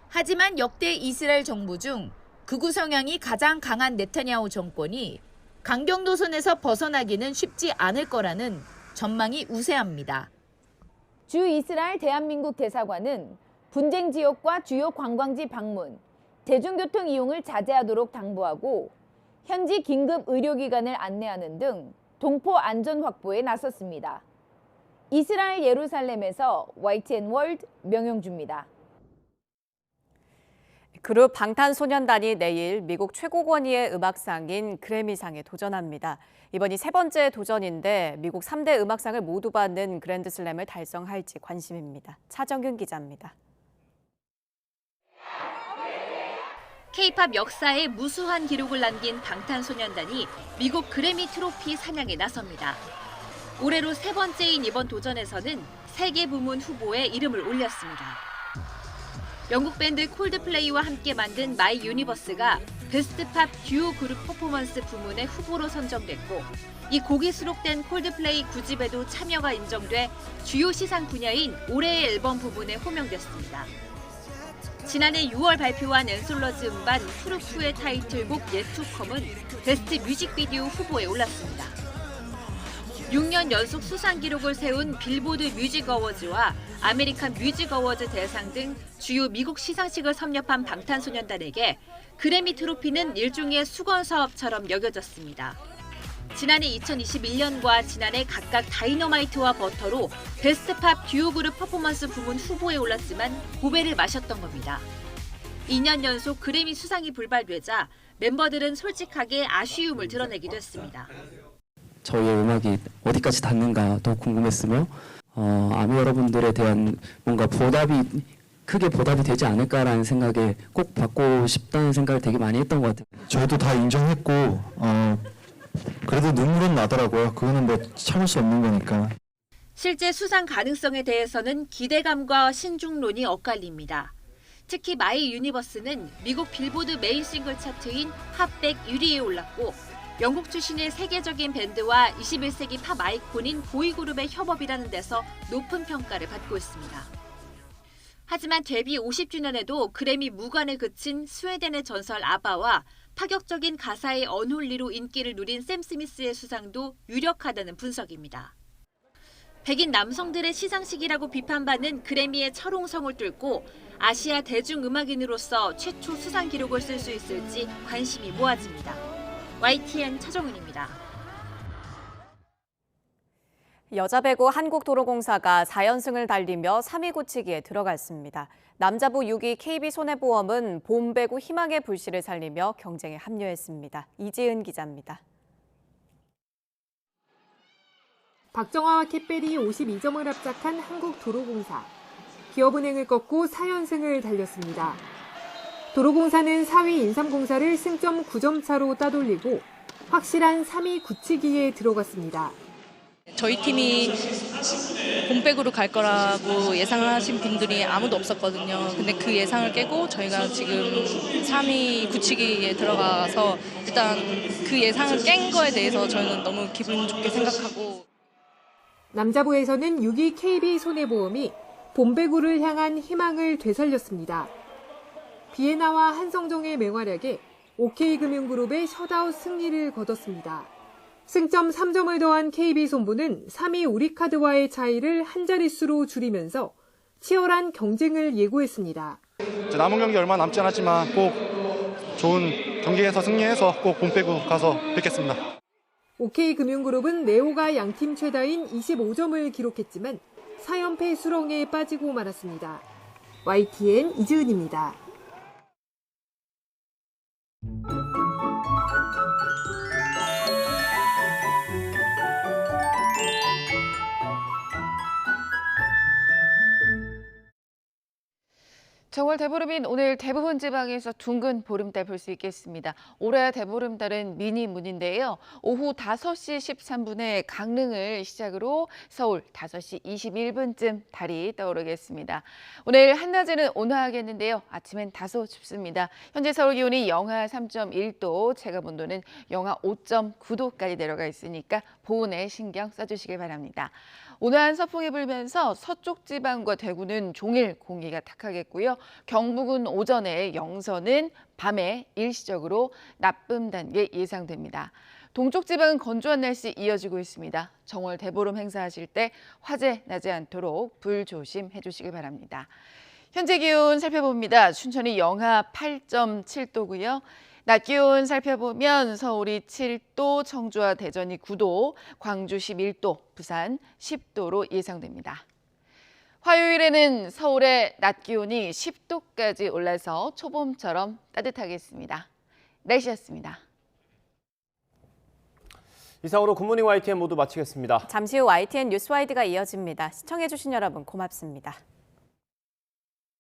Speaker 4: 하지만 역대 이스라엘 정부 중 극우 성향이 가장 강한 네타냐후 정권이 강경 노선에서 벗어나기는 쉽지 않을 거라는 전망이 우세합니다. 주 이스라엘 대한민국 대사관은 분쟁 지역과 주요 관광지 방문, 대중교통 이용을 자제하도록 당부하고 현지 긴급 의료기관을 안내하는 등 동포 안전 확보에 나섰습니다. 이스라엘 예루살렘에서 YTN 월드 명영주입니다.
Speaker 2: 그룹 방탄소년단이 내일 미국 최고 권위의 음악상인 그래미상에 도전합니다. 이번이 3번째 도전인데 미국 3대 음악상을 모두 받는 그랜드슬램을 달성할지 관심입니다. 차정균 기자입니다.
Speaker 23: K-팝 역사에 무수한 기록을 남긴 방탄소년단이 미국 그래미 트로피 사냥에 나섭니다. 올해로 3번째인 이번 도전에서는 3개 부문 후보에 이름을 올렸습니다. 영국 밴드 콜드플레이와 함께 만든 마이 유니버스가 베스트 팝 듀오 그룹 퍼포먼스 부문의 후보로 선정됐고 이 곡이 수록된 콜드플레이 9집에도 참여가 인정돼 주요 시상 분야인 올해의 앨범 부문에 호명됐습니다. 지난해 6월 발표한 앤솔러즈 음반 프루프의 타이틀곡 예투컴은 베스트 뮤직비디오 후보에 올랐습니다. 6년 연속 수상 기록을 세운 빌보드 뮤직 어워즈와 아메리칸 뮤직 어워즈 대상 등 주요 미국 시상식을 섭렵한 방탄소년단에게 그래미 트로피는 일종의 수건 사업처럼 여겨졌습니다. 지난해 2021년과 지난해 각각 다이너마이트와 버터로 베스트 팝 듀오 그룹 퍼포먼스 부문 후보에 올랐지만 고배를 마셨던 겁니다. 2년 연속 그래미 수상이 불발되자 멤버들은 솔직하게 아쉬움을 드러내기도 했습니다.
Speaker 26: 저희의 음악이 어디까지 닿는가 더 궁금했으며 아미 여러분들에 대한 뭔가 크게 보답이 되지 않을까라는 생각에 꼭 받고 싶다는 생각을 되게 많이 했던 것 같아요.
Speaker 28: 저희도 다 인정했고 그래도 눈물은 나더라고요. 그거는 뭐 참을 수 없는 거니까.
Speaker 23: 실제 수상 가능성에 대해서는 기대감과 신중론이 엇갈립니다. 특히 마이 유니버스는 미국 빌보드 메인 싱글 차트인 핫100 1위에 올랐고 영국 출신의 세계적인 밴드와 21세기 팝 아이콘인 보이그룹의 협업이라는 데서 높은 평가를 받고 있습니다. 하지만 데뷔 50주년에도 그래미 무관에 그친 스웨덴의 전설 아바와 파격적인 가사의 언홀리로 인기를 누린 샘 스미스의 수상도 유력하다는 분석입니다. 백인 남성들의 시상식이라고 비판받는 그래미의 철옹성을 뚫고 아시아 대중음악인으로서 최초 수상 기록을 쓸 수 있을지 관심이 모아집니다. YTN 차정은입니다.
Speaker 2: 여자 배구 한국도로공사가 4연승을 달리며 3위 굳히기에 들어갔습니다. 남자부 6위 KB손해보험은 봄 배구 희망의 불씨를 살리며 경쟁에 합류했습니다. 이지은 기자입니다.
Speaker 8: 박정아와 캣벨이 52점을 합작한 한국도로공사. 기업은행을 꺾고 4연승을 달렸습니다. 도로공사는 4위 인삼공사를 승점 9점 차로 따돌리고 확실한 3위 굳히기에 들어갔습니다.
Speaker 10: 저희 팀이 봄백으로 갈 거라고 예상하신 분들이 아무도 없었거든요. 근데 그 예상을 깨고 저희가 지금 3위 굳히기에 들어가서 일단 그 예상을 깬 거에 대해서 저희는 너무 기분 좋게 생각하고.
Speaker 8: 남자부에서는 6위 KB손해보험이 봄배구를 향한 희망을 되살렸습니다. 비에나와 한성종의 맹활약에 OK금융그룹의 셧아웃 승리를 거뒀습니다. 승점 3점을 더한 KB손부는 3위 우리카드와의 차이를 한 자릿수로 줄이면서 치열한 경쟁을 예고했습니다.
Speaker 11: 남은 경기 얼마 남지 않았지만 꼭 좋은 경기에서 승리해서 꼭 봄배구 가서 뵙겠습니다.
Speaker 8: OK금융그룹은 네오가 양팀 최다인 25점을 기록했지만 4연패 수렁에 빠지고 말았습니다. YTN 이지은입니다.
Speaker 12: 정월 대보름인 오늘 대부분 지방에서 둥근 보름달 볼 수 있겠습니다. 올해 대보름달은 미니문인데요. 오후 5시 13분에 강릉을 시작으로 서울 5시 21분쯤 달이 떠오르겠습니다. 오늘 한낮에는 온화하겠는데요. 아침엔 다소 춥습니다. 현재 서울 기온이 영하 3.1도, 체감온도는 영하 5.9도까지 내려가 있으니까 보온에 신경 써주시길 바랍니다. 온화한 서풍이 불면서 서쪽 지방과 대구는 종일 공기가 탁하겠고요. 경북은 오전에, 영서는 밤에 일시적으로 나쁨 단계 예상됩니다. 동쪽 지방은 건조한 날씨 이어지고 있습니다. 정월 대보름 행사하실 때 화재 나지 않도록 불 조심해 주시길 바랍니다. 현재 기온 살펴봅니다. 춘천이 영하 8.7도고요. 낮 기온 살펴보면 서울이 7도, 청주와 대전이 9도, 광주 11도, 부산 10도로 예상됩니다. 화요일에는 서울의 낮 기온이 10도까지 올라서 초봄처럼 따뜻하겠습니다. 날씨였습니다.
Speaker 1: 이상으로 굿모닝 YTN 모두 마치겠습니다.
Speaker 2: 잠시 후 YTN 뉴스와이드가 이어집니다. 시청해주신 여러분 고맙습니다.